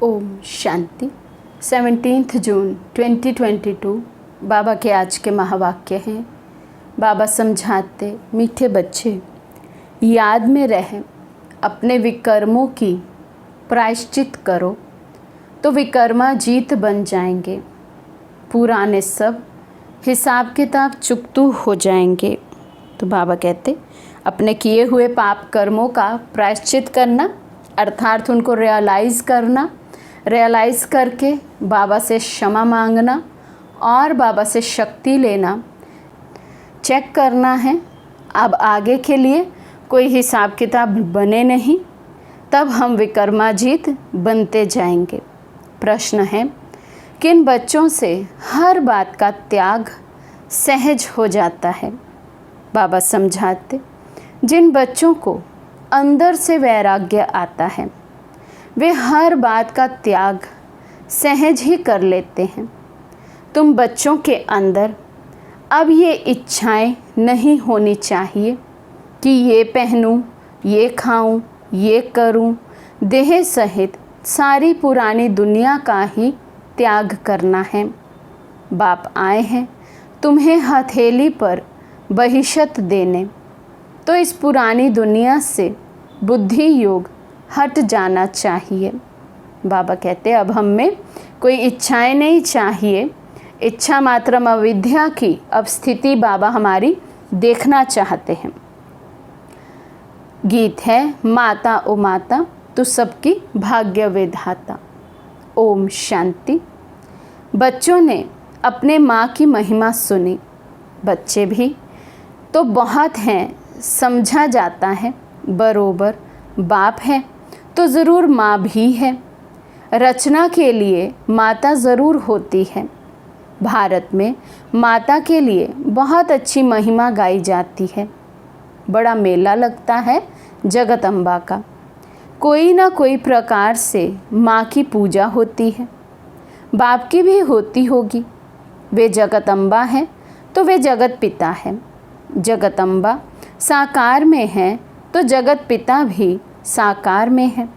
ओम शांति। 17 जून 2022 बाबा के आज के महावाक्य हैं। बाबा समझाते, मीठे बच्चे याद में रहें, अपने विकर्मों की प्रायश्चित करो तो विकर्मा जीत बन जाएंगे। पुराने सब हिसाब किताब चुकतू हो जाएंगे। तो बाबा कहते अपने किए हुए पाप कर्मों का प्रायश्चित करना, अर्थात उनको रियलाइज़ करके बाबा से क्षमा मांगना और बाबा से शक्ति लेना, चेक करना है। अब आगे के लिए कोई हिसाब किताब बने नहीं, तब हम विकर्माजीत बनते जाएंगे। प्रश्न है, किन बच्चों से हर बात का त्याग सहज हो जाता है? बाबा समझाते, जिन बच्चों को अंदर से वैराग्य आता है वे हर बात का त्याग सहज ही कर लेते हैं। तुम बच्चों के अंदर अब ये इच्छाएं नहीं होनी चाहिए कि ये पहनूं, ये खाऊं, ये करूं। देह सहित सारी पुरानी दुनिया का ही त्याग करना है। बाप आए हैं तुम्हें हथेली पर बहिशत देने, तो इस पुरानी दुनिया से बुद्धि योग हट जाना चाहिए। बाबा कहते अब हम में कोई इच्छाएं नहीं चाहिए। इच्छा मात्रम अविद्या की अब स्थिति बाबा हमारी देखना चाहते हैं। गीत है, माता ओ माता तू सबकी भाग्य विधाता। ओम शांति। बच्चों ने अपने माँ की महिमा सुनी। बच्चे भी तो बहुत हैं, समझा जाता है बरोबर। बाप है तो ज़रूर माँ भी है। रचना के लिए माता ज़रूर होती है। भारत में माता के लिए बहुत अच्छी महिमा गाई जाती है। बड़ा मेला लगता है जगदम्बा का। कोई ना कोई प्रकार से माँ की पूजा होती है। बाप की भी होती होगी। वे जगदम्बा हैं तो वे जगत पिता हैं। जगदम्बा साकार में है तो जगत पिता भी साकार में है।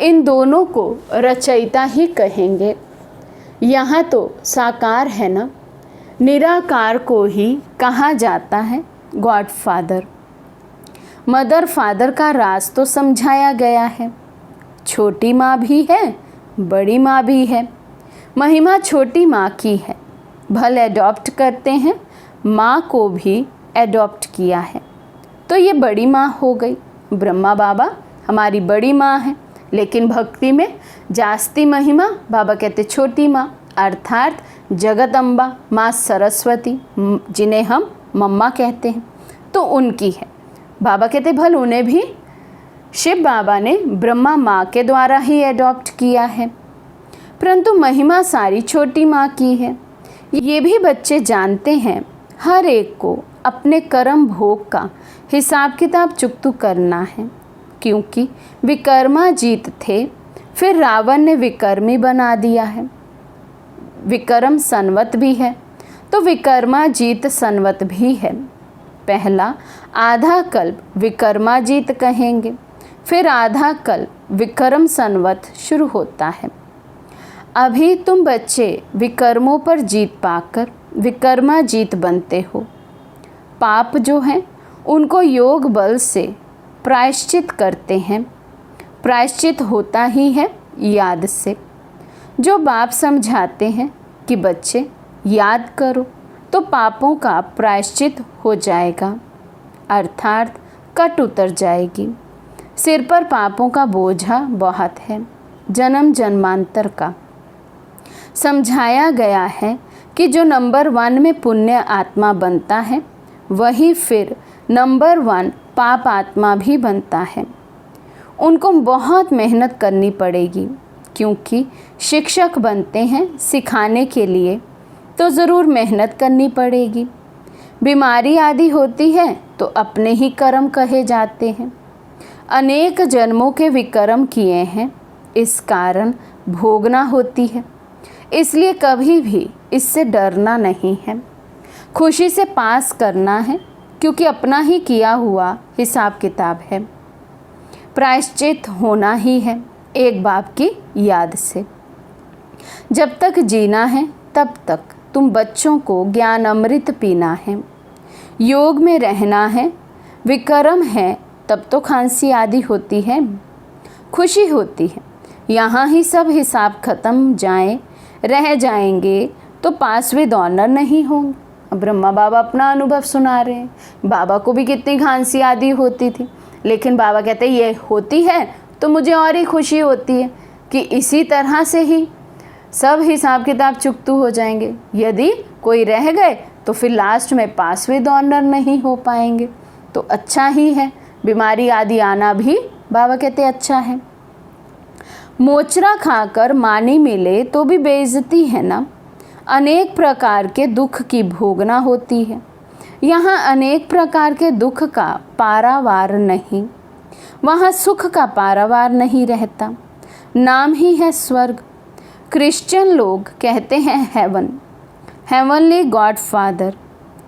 इन दोनों को रचयिता ही कहेंगे। यहाँ तो साकार है ना, निराकार को ही कहा जाता है गॉड फादर। मदर फादर का राज तो समझाया गया है। छोटी माँ भी है, बड़ी माँ भी है। महिमा छोटी माँ की है। भले एडॉप्ट करते हैं, माँ को भी एडॉप्ट किया है तो ये बड़ी माँ हो गई। ब्रह्मा बाबा हमारी बड़ी माँ है, लेकिन भक्ति में जास्ती महिमा बाबा कहते छोटी माँ, अर्थात जगदम्बा माँ सरस्वती, जिन्हें हम मम्मा कहते हैं, तो उनकी है। बाबा कहते भल उन्हें भी शिव बाबा ने ब्रह्मा माँ के द्वारा ही एडॉप्ट किया है, परंतु महिमा सारी छोटी माँ की है। ये भी बच्चे जानते हैं हर एक को अपने कर्म भोग का हिसाब किताब चुकतू करना है, क्योंकि विकर्मा जीत थे, फिर रावण ने विकर्मी बना दिया है। विक्रम संवत भी है तो विकर्मा जीत संवत भी है। पहला आधा कल्प विकर्मा जीत कहेंगे, फिर आधा कल्प विक्रम संवत शुरू होता है। अभी तुम बच्चे विकर्मों पर जीत पाकर विकर्मा जीत बनते हो। पाप जो हैं उनको योग बल से प्रायश्चित करते हैं। प्रायश्चित होता ही है याद से। जो बाप समझाते हैं कि बच्चे याद करो तो पापों का प्रायश्चित हो जाएगा, अर्थात कट उतर जाएगी। सिर पर पापों का बोझा बहुत है, जन्म जन्मांतर का। समझाया गया है कि जो नंबर 1 में पुण्य आत्मा बनता है वही फिर नंबर 1 पाप आत्मा भी बनता है। उनको बहुत मेहनत करनी पड़ेगी, क्योंकि शिक्षक बनते हैं सिखाने के लिए, तो ज़रूर मेहनत करनी पड़ेगी। बीमारी आदि होती है तो अपने ही कर्म कहे जाते हैं। अनेक जन्मों के विकर्म किए हैं, इस कारण भोगना होती है। इसलिए कभी भी इससे डरना नहीं है, खुशी से पास करना है, क्योंकि अपना ही किया हुआ हिसाब किताब है। प्रायश्चित होना ही है। एक बाप की याद से। जब तक जीना है तब तक तुम बच्चों को ज्ञान अमृत पीना है, योग में रहना है, विक्रम है तब तो खांसी आदि होती है, खुशी होती है। यहाँ ही सब हिसाब खत्म रह जाएंगे तो पास विद ऑनर नहीं होंगे। अब ब्रह्मा बाबा अपना अनुभव सुना रहे हैं। बाबा को भी कितनी खांसी आदि होती थी, लेकिन बाबा कहते हैं ये होती है तो मुझे और ही खुशी होती है कि इसी तरह से ही सब हिसाब किताब चुकतू हो जाएंगे। यदि कोई रह गए तो फिर लास्ट में पास विद ऑनर नहीं हो पाएंगे, तो अच्छा ही है। बीमारी आदि आना भी बाबा कहते अच्छा है। मोचरा खाकर मानी मिले तो भी बेइज्जती है ना। अनेक प्रकार के दुख की भोगना होती है। यहाँ अनेक प्रकार के दुख का पारावार नहीं, वहाँ सुख का पारावार नहीं रहता। नाम ही है स्वर्ग। क्रिश्चियन लोग कहते हैं हेवन, हेवनली गॉड फादर।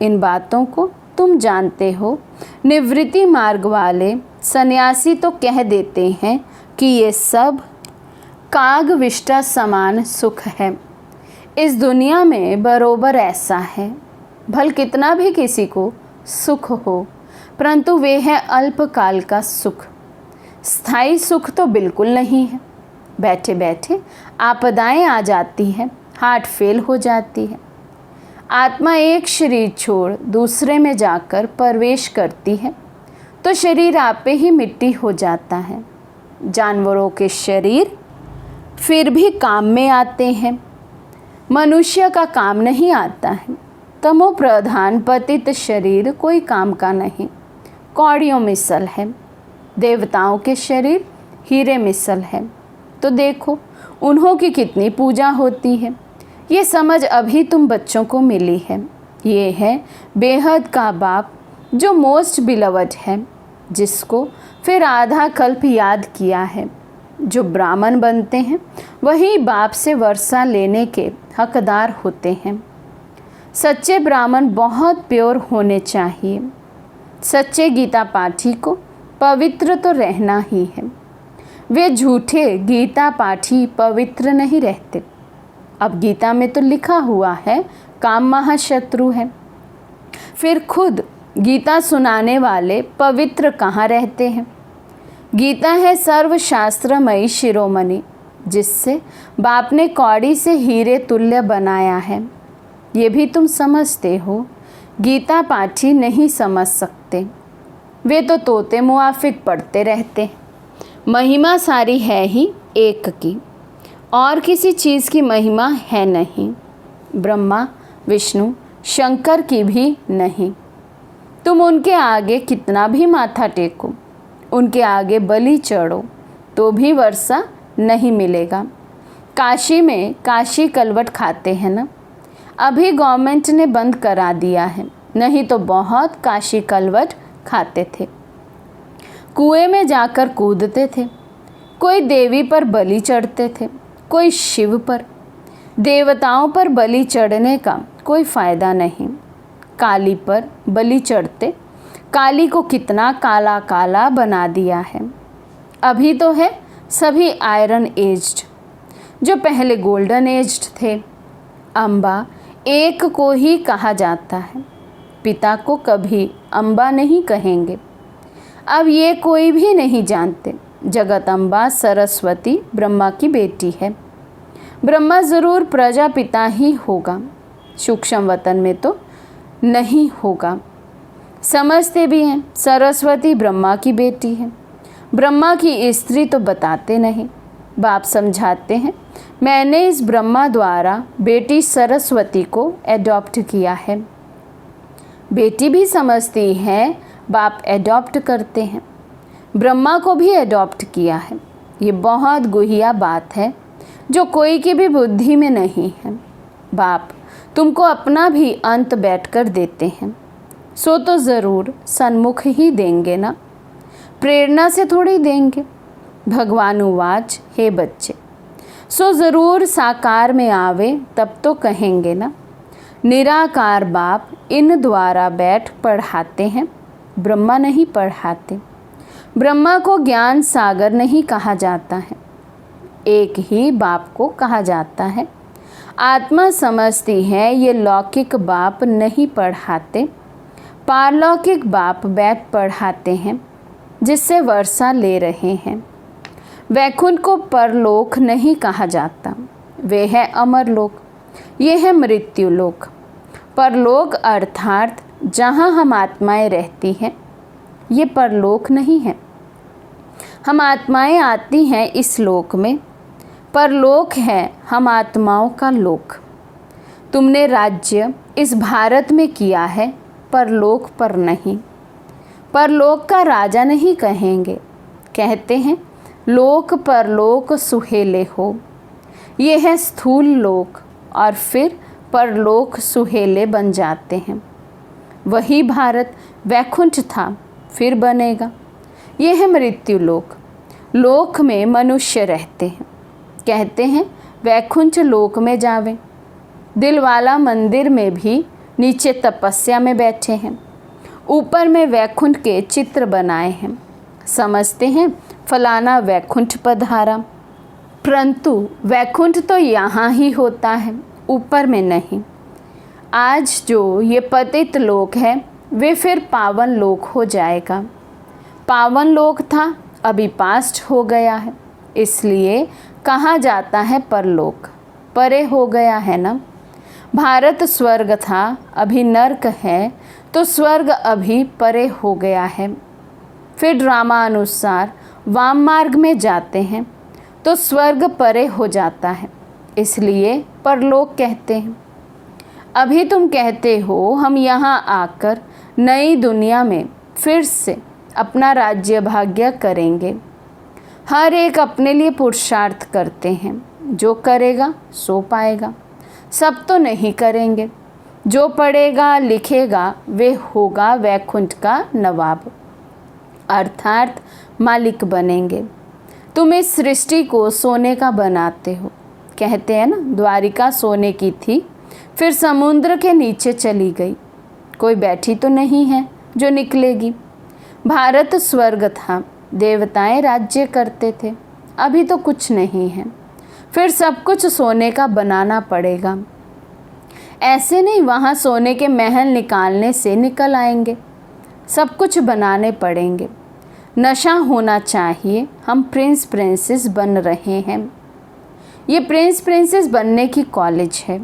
इन बातों को तुम जानते हो। निवृत्ति मार्ग वाले सन्यासी तो कह देते हैं कि ये सब काग विष्टा समान सुख है। इस दुनिया में बरोबर ऐसा है, भल कितना भी किसी को सुख हो, परंतु वे है अल्पकाल का सुख। स्थायी सुख तो बिल्कुल नहीं है। बैठे बैठे आपदाएं आ जाती हैं, हार्ट फेल हो जाती है। आत्मा एक शरीर छोड़ दूसरे में जाकर प्रवेश करती है तो शरीर आपे ही मिट्टी हो जाता है। जानवरों के शरीर फिर भी काम में आते हैं, मनुष्य का काम नहीं आता है। तमो प्रधान पतित शरीर कोई काम का नहीं, कौड़ियों मिसल है। देवताओं के शरीर हीरे मिसल है, तो देखो उन्हों की कितनी पूजा होती है। ये समझ अभी तुम बच्चों को मिली है। ये है बेहद का बाप जो मोस्ट बिलवड है, जिसको फिर आधा कल्प याद किया है। जो ब्राह्मण बनते हैं वही बाप से वर्षा लेने के हकदार होते हैं। सच्चे ब्राह्मण बहुत प्योर होने चाहिए। सच्चे गीता पाठी को पवित्र तो रहना ही है। वे झूठे गीता पाठी पवित्र नहीं रहते। अब गीता में तो लिखा हुआ है काम महाशत्रु है, फिर खुद गीता सुनाने वाले पवित्र कहाँ रहते हैं। गीता है सर्वशास्त्रमयी शिरोमणि, जिससे बाप ने कौड़ी से हीरे तुल्य बनाया है। ये भी तुम समझते हो, गीता पाठी नहीं समझ सकते। वे तो तोते मुआफिक पढ़ते रहते। महिमा सारी है ही एक की, और किसी चीज़ की महिमा है नहीं। ब्रह्मा विष्णु शंकर की भी नहीं। तुम उनके आगे कितना भी माथा टेको, उनके आगे बलि चढ़ो, तो भी वर्षा नहीं मिलेगा। काशी में काशी कलवट खाते हैं ना, अभी गवर्नमेंट ने बंद करा दिया है, नहीं तो बहुत काशी कलवट खाते थे। कुएं में जाकर कूदते थे, कोई देवी पर बलि चढ़ते थे, कोई शिव पर। देवताओं पर बलि चढ़ने का कोई फ़ायदा नहीं। काली पर बलि चढ़ते, काली को कितना काला काला बना दिया है। अभी तो है सभी आयरन एज्ड, जो पहले गोल्डन एज्ड थे। अम्बा एक को ही कहा जाता है, पिता को कभी अम्बा नहीं कहेंगे। अब ये कोई भी नहीं जानते। जगत अम्बा सरस्वती ब्रह्मा की बेटी है। ब्रह्मा ज़रूर प्रजापिता ही होगा, सूक्ष्म वतन में तो नहीं होगा। समझते भी हैं सरस्वती ब्रह्मा की बेटी है। ब्रह्मा की स्त्री तो बताते नहीं। बाप समझाते हैं, मैंने इस ब्रह्मा द्वारा बेटी सरस्वती को एडॉप्ट किया है। बेटी भी समझती है, बाप एडॉप्ट करते हैं। ब्रह्मा को भी एडॉप्ट किया है। ये बहुत गुहिया बात है जो कोई की भी बुद्धि में नहीं है। बाप तुमको अपना भी अंत बैठकर देते हैं, सो तो ज़रूर सन्मुख ही देंगे ना, प्रेरणा से थोड़ी देंगे। भगवान उवाच, हे बच्चे, सो ज़रूर साकार में आवे तब तो कहेंगे ना। निराकार बाप इन द्वारा बैठ पढ़ाते हैं, ब्रह्मा नहीं पढ़ाते। ब्रह्मा को ज्ञान सागर नहीं कहा जाता है, एक ही बाप को कहा जाता है। आत्मा समझती है ये लौकिक बाप नहीं पढ़ाते, पारलौकिक बाप बैठ पढ़ाते हैं, जिससे वर्षा ले रहे हैं। वैकुंठ को परलोक नहीं कहा जाता, वे है अमरलोक, ये है मृत्युलोक। परलोक अर्थात जहाँ हम आत्माएं रहती हैं, ये परलोक नहीं है। हम आत्माएं आती हैं इस लोक में, परलोक है हम आत्माओं का लोक। तुमने राज्य इस भारत में किया है, परलोक पर नहीं। परलोक का राजा नहीं कहेंगे, कहते हैं लोक परलोक सुहेले हो। ये है स्थूल लोक और फिर परलोक सुहेले बन जाते हैं। वही भारत वैकुंठ था, फिर बनेगा। ये है मृत्यु लोक। लोक में मनुष्य रहते हैं, कहते हैं वैकुंठ लोक में जावें। दिलवाला मंदिर में भी नीचे तपस्या में बैठे हैं, ऊपर में वैकुंठ के चित्र बनाए हैं। समझते हैं फलाना वैकुंठ पधारा, परंतु वैकुंठ तो यहाँ ही होता है, ऊपर में नहीं। आज जो ये पतित लोक है, वे फिर पावन लोक हो जाएगा। पावन लोक था, अभी पास्ट हो गया है, इसलिए कहा जाता है परलोक। परे हो गया है ना। भारत स्वर्ग था, अभी नर्क है, तो स्वर्ग अभी परे हो गया है। फिर ड्रामा अनुसार वाम मार्ग में जाते हैं तो स्वर्ग परे हो जाता है, इसलिए परलोक कहते हैं। अभी तुम कहते हो हम यहाँ आकर नई दुनिया में फिर से अपना राज्य भाग्य करेंगे। हर एक अपने लिए पुरुषार्थ करते हैं, जो करेगा सो पाएगा। सब तो नहीं करेंगे, जो पढ़ेगा लिखेगा वे होगा वैकुंठ का नवाब, अर्थात मालिक बनेंगे। तुम इस सृष्टि को सोने का बनाते हो, कहते हैं ना द्वारिका सोने की थी, फिर समुद्र के नीचे चली गई, कोई बैठी तो नहीं है जो निकलेगी। भारत स्वर्ग था, देवताएं राज्य करते थे, अभी तो कुछ नहीं है, फिर सब कुछ सोने का बनाना पड़ेगा। ऐसे नहीं वहाँ सोने के महल निकालने से निकल आएंगे, सब कुछ बनाने पड़ेंगे। नशा होना चाहिए, हम प्रिंस प्रिंसेस बन रहे हैं। ये प्रिंस प्रिंसेस बनने की कॉलेज है,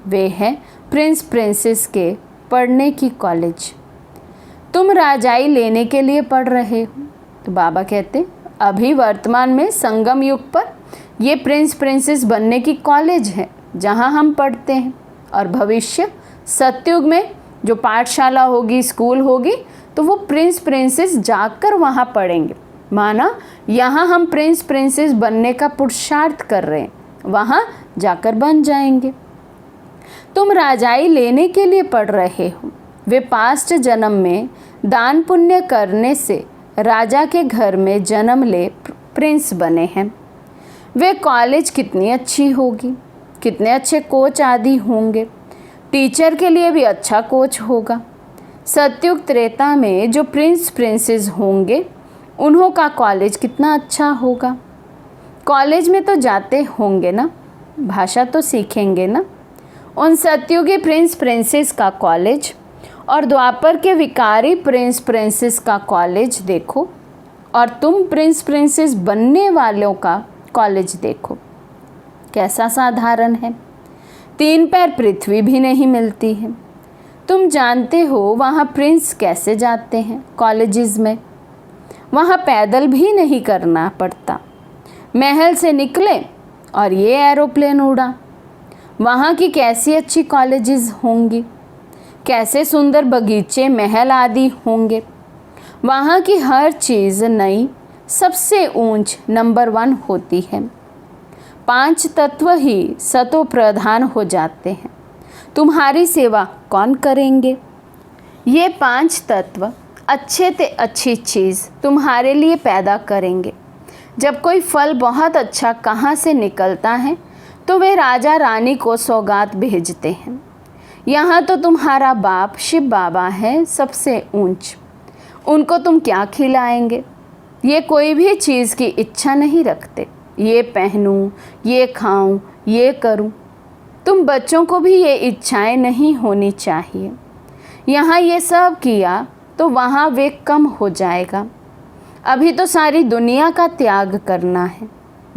वे है प्रिंस प्रिंसेस के पढ़ने की कॉलेज। तुम राजाई लेने के लिए पढ़ रहे हो, तो बाबा कहते अभी वर्तमान में संगम युग पर ये प्रिंस प्रिंसेस बनने की कॉलेज है, जहाँ हम पढ़ते हैं। और भविष्य सतयुग में जो पाठशाला होगी, स्कूल होगी, तो वो प्रिंस प्रिंसेस जाकर वहाँ पढ़ेंगे। माना यहाँ हम प्रिंस प्रिंसेस बनने का पुरुषार्थ कर रहे हैं, वहाँ जाकर बन जाएंगे। तुम राजाई लेने के लिए पढ़ रहे हो, वे पास्ट जन्म में दान पुण्य करने से राजा के घर में जन्म ले प्रिंस बने हैं। वे कॉलेज कितनी अच्छी होगी, कितने अच्छे कोच आदि होंगे, टीचर के लिए भी अच्छा कोच होगा। सतयुग त्रेता में जो प्रिंस प्रिंसेस होंगे, उन्हों का कॉलेज कितना अच्छा होगा। कॉलेज में तो जाते होंगे ना, भाषा तो सीखेंगे ना। उन सतयुगी प्रिंस प्रिंसेस का कॉलेज और द्वापर के विकारी प्रिंस प्रिंसेस का कॉलेज देखो, और तुम प्रिंस प्रिंसेस बनने वालों का कॉलेज देखो, कैसा साधारण है। 3 पैर पृथ्वी भी नहीं मिलती है। तुम जानते हो वहाँ प्रिंस कैसे जाते हैं कॉलेजेस में, वहाँ पैदल भी नहीं करना पड़ता, महल से निकले और ये एरोप्लेन उड़ा। वहाँ की कैसी अच्छी कॉलेजेस होंगी, कैसे सुंदर बगीचे महल आदि होंगे। वहाँ की हर चीज़ नई, सबसे ऊंच नंबर 1 होती है। 5 तत्व ही सतो प्रधान हो जाते हैं। तुम्हारी सेवा कौन करेंगे? ये 5 तत्व अच्छे से अच्छी चीज़ तुम्हारे लिए पैदा करेंगे। जब कोई फल बहुत अच्छा कहाँ से निकलता है तो वे राजा रानी को सौगात भेजते हैं। यहाँ तो तुम्हारा बाप शिव बाबा है सबसे ऊंच, उनको तुम क्या खिलाएंगे? ये कोई भी चीज़ की इच्छा नहीं रखते, ये पहनूं, ये खाऊं, ये करूं। तुम बच्चों को भी ये इच्छाएं नहीं होनी चाहिए। यहाँ ये सब किया तो वहाँ वे कम हो जाएगा। अभी तो सारी दुनिया का त्याग करना है,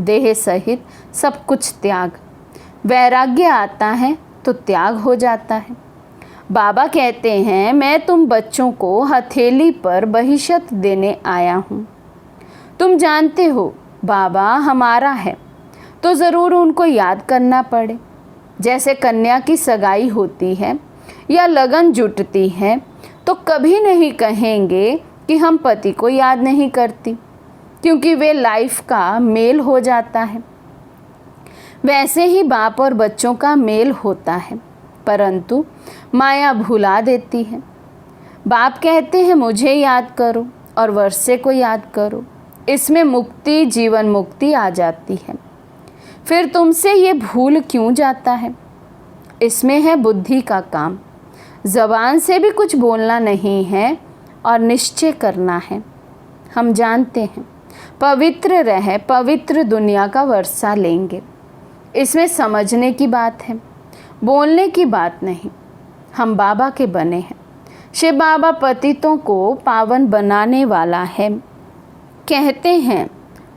देह सहित सब कुछ त्याग। वैराग्य आता है तो त्याग हो जाता है। बाबा कहते हैं, मैं तुम बच्चों को हथेली पर बहिशत देने आया हूँ। तुम जानते हो बाबा हमारा है तो ज़रूर उनको याद करना पड़े। जैसे कन्या की सगाई होती है या लगन जुटती है तो कभी नहीं कहेंगे कि हम पति को याद नहीं करती, क्योंकि वे लाइफ का मेल हो जाता है। वैसे ही बाप और बच्चों का मेल होता है, परंतु माया भुला देती है। बाप कहते हैं मुझे याद करो और वर्षे को याद करो, इसमें मुक्ति, जीवन मुक्ति आ जाती है। फिर तुमसे ये भूल क्यों जाता है? इसमें है बुद्धि का काम। ज़बान से भी कुछ बोलना नहीं है और निश्चय करना है। हम जानते हैं पवित्र रह पवित्र दुनिया का वर्षा लेंगे। इसमें समझने की बात है, बोलने की बात नहीं। हम बाबा के बने हैं। शिव बाबा पतितों को पावन बनाने वाला है। कहते हैं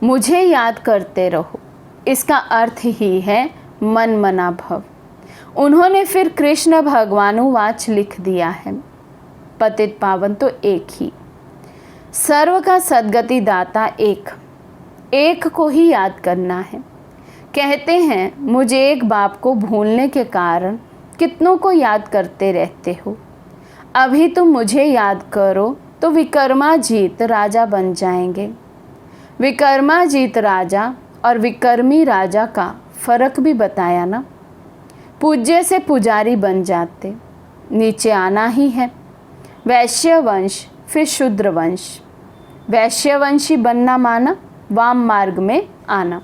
मुझे याद करते रहो, इसका अर्थ ही है मन मना भव। उन्होंने फिर कृष्ण भगवानुवाच लिख दिया है, पतित पावन तो एक ही, सर्व का सद्गति दाता एक, एक को ही याद करना है। कहते हैं मुझे एक बाप को भूलने के कारण कितनों को याद करते रहते हो। अभी तुम मुझे याद करो तो विक्रमाजीत राजा बन जाएंगे। विक्रमाजीत राजा और विक्रमी राजा का फर्क भी बताया ना। पूज्य से पुजारी बन जाते, नीचे आना ही है। वैश्य वंश फिर शूद्र वंश। वैश्यवंशी बनना माना वाम मार्ग में आना।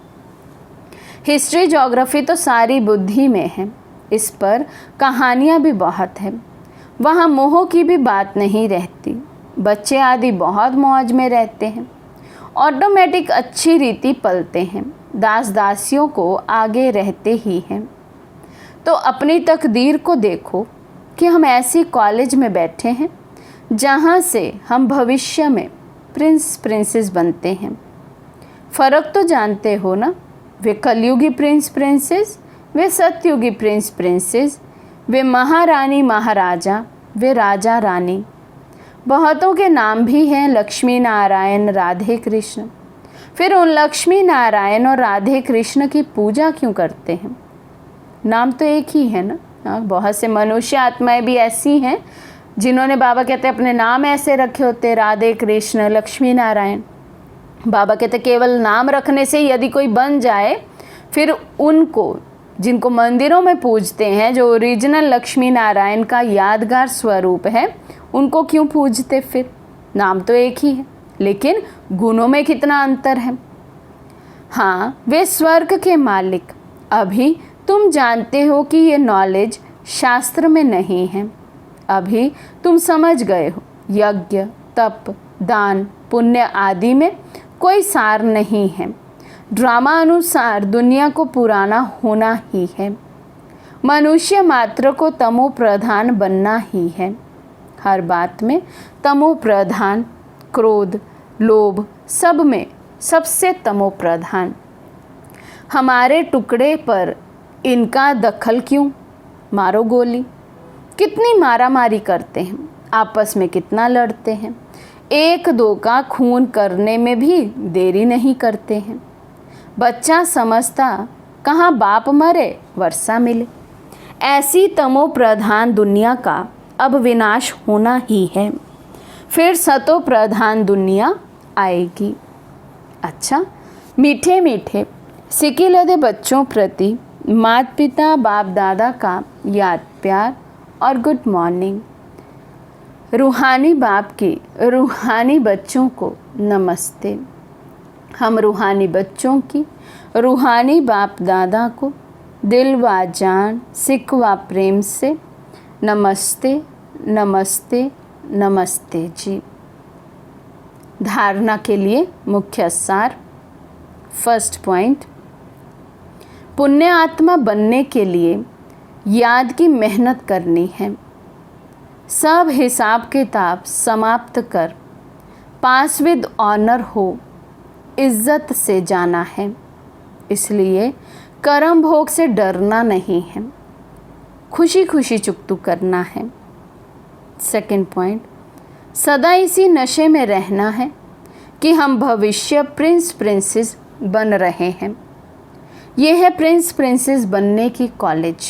हिस्ट्री ज्योग्राफी तो सारी बुद्धि में है, इस पर कहानियाँ भी बहुत हैं। वहाँ मोह की भी बात नहीं रहती। बच्चे आदि बहुत मौज में रहते हैं, ऑटोमेटिक अच्छी रीति पलते हैं, दास दासियों को आगे रहते ही हैं। तो अपनी तकदीर को देखो कि हम ऐसी कॉलेज में बैठे हैं जहाँ से हम भविष्य में प्रिंस प्रिंसेस बनते हैं। फ़र्क तो जानते हो ना, वे कलयुगी प्रिंस प्रिंसेस, वे सतयुगी प्रिंस प्रिंसेस, वे महारानी महाराजा, वे राजा रानी। बहुतों के नाम भी हैं लक्ष्मी नारायण, राधे कृष्ण। फिर उन लक्ष्मी नारायण और राधे कृष्ण की पूजा क्यों करते हैं? नाम तो एक ही है ना। बहुत से मनुष्य आत्माएं भी ऐसी हैं जिन्होंने बाबा कहते अपने नाम ऐसे रखे होते, राधे कृष्ण, लक्ष्मी नारायण। बाबा कहते केवल नाम रखने से यदि कोई बन जाए, फिर उनको जिनको मंदिरों में पूजते हैं, जो ओरिजिनल लक्ष्मी नारायण का यादगार स्वरूप है, उनको क्यों पूजते? फिर नाम तो एक ही है, लेकिन गुणों में कितना अंतर है। हाँ, वे स्वर्ग के मालिक। अभी तुम जानते हो कि ये नॉलेज शास्त्र में नहीं है। अभी तुम समझ गए हो यज्ञ, तप, दान, पुण्य आदि में कोई सार नहीं है। ड्रामा अनुसार दुनिया को पुराना होना ही है। मनुष्य मात्र को तमो प्रधान बनना ही है। हर बात में तमो प्रधान, क्रोध, लोभ, सब में सबसे तमो प्रधान। हमारे टुकड़े पर इनका दखल क्यों? मारो गोली। कितनी मारामारी करते हैं, आपस में कितना लड़ते हैं, एक दो का खून करने में भी देरी नहीं करते हैं। बच्चा समझता कहाँ बाप मरे वर्षा मिले। ऐसी तमो प्रधान दुनिया का अब विनाश होना ही है, फिर सतो प्रधान दुनिया आएगी। अच्छा, मीठे मीठे सिके लदे बच्चों प्रति माता पिता बाप दादा का याद प्यार और गुड मॉर्निंग। रूहानी बाप की रूहानी बच्चों को नमस्ते। हम रूहानी बच्चों की रूहानी बाप दादा को दिल व जान, सिक व प्रेम से नमस्ते नमस्ते नमस्ते जी। धारणा के लिए मुख्य सार। फर्स्ट पॉइंट, पुण्य आत्मा बनने के लिए याद की मेहनत करनी है। सब हिसाब किताब समाप्त कर पास विद ऑनर हो इज्जत से जाना है। इसलिए कर्म भोग से डरना नहीं है, खुशी खुशी चुकतू करना है। सेकंड पॉइंट, सदा इसी नशे में रहना है कि हम भविष्य प्रिंस प्रिंसेस बन रहे हैं। यह है प्रिंस प्रिंसेस बनने की कॉलेज।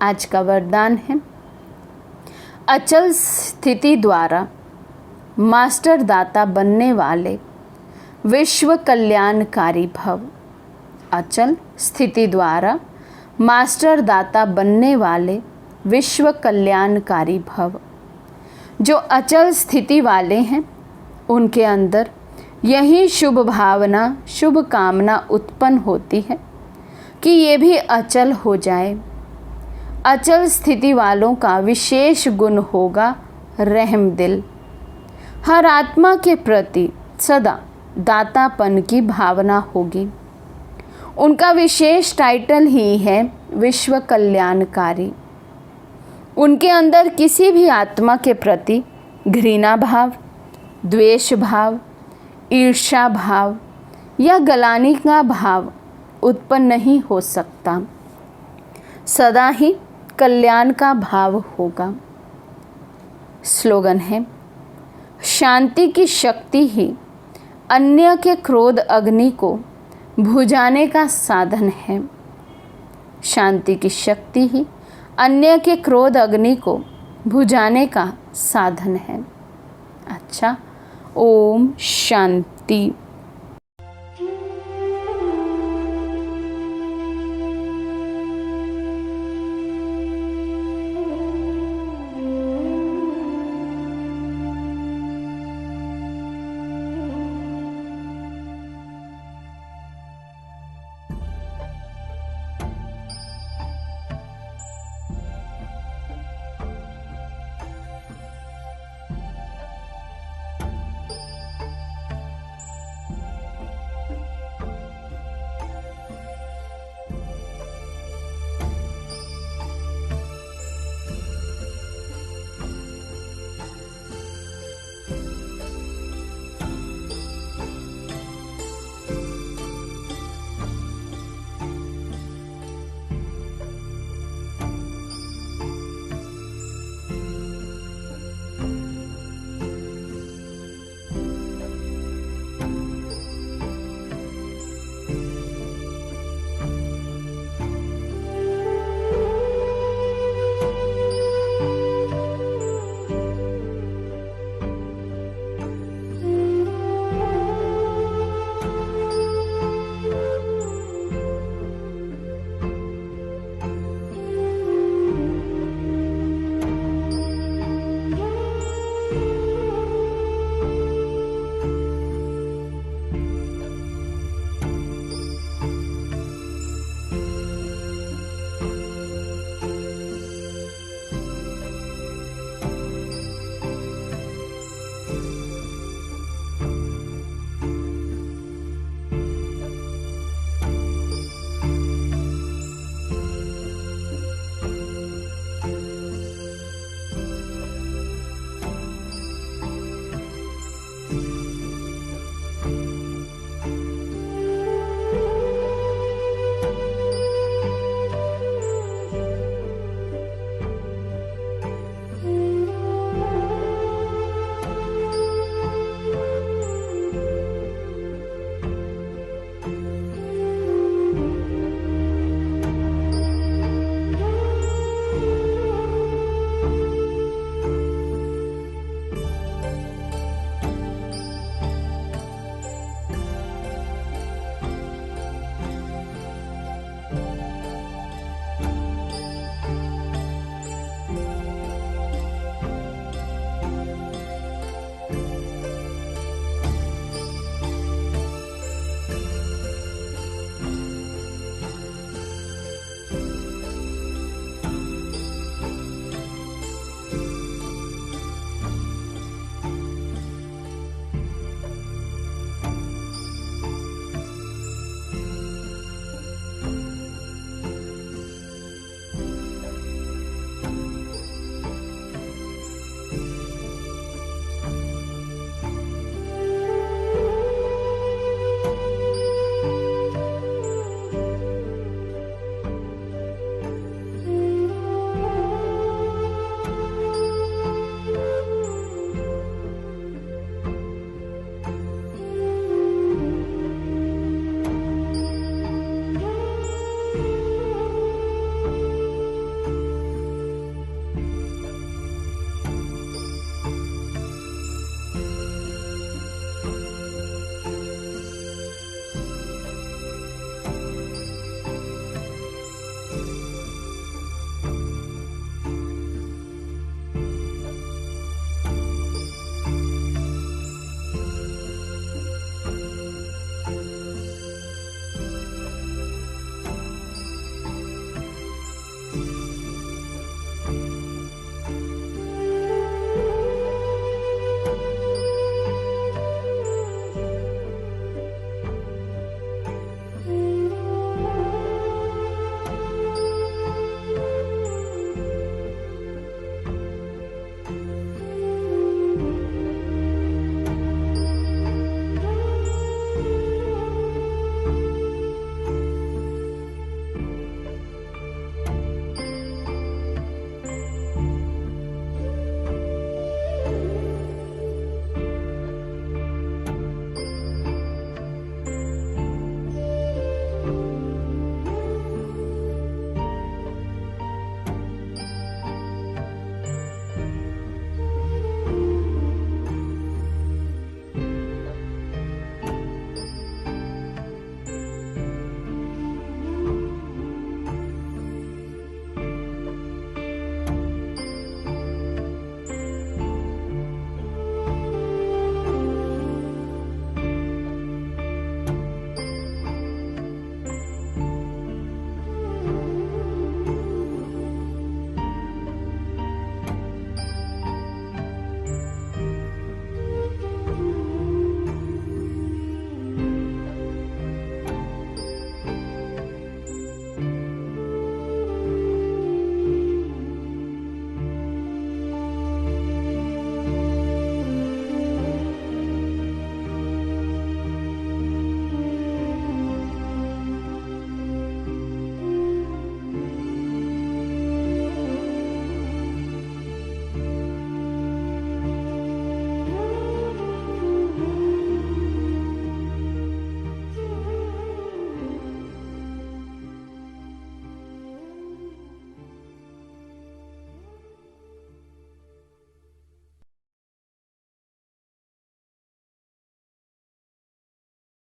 आज का वरदान है, अचल स्थिति द्वारा मास्टर दाता बनने वाले विश्व कल्याणकारी भव। अचल स्थिति द्वारा मास्टर दाता बनने वाले विश्व कल्याणकारी भव। जो अचल स्थिति वाले हैं उनके अंदर यही शुभ भावना, शुभ कामना उत्पन्न होती है कि ये भी अचल हो जाए। अचल स्थिति वालों का विशेष गुण होगा रहम दिल। हर आत्मा के प्रति सदा दातापन की भावना होगी। उनका विशेष टाइटल ही है विश्व कल्याणकारी। उनके अंदर किसी भी आत्मा के प्रति घृणा भाव, द्वेष भाव, ईर्ष्या भाव या गलानी का भाव उत्पन्न नहीं हो सकता। सदा ही कल्याण का भाव होगा। स्लोगन है, शांति की शक्ति ही अन्य के क्रोध अग्नि को बुझाने का साधन है। शांति की शक्ति ही अन्य के क्रोध अग्नि को बुझाने का साधन है। अच्छा, ओम शांति।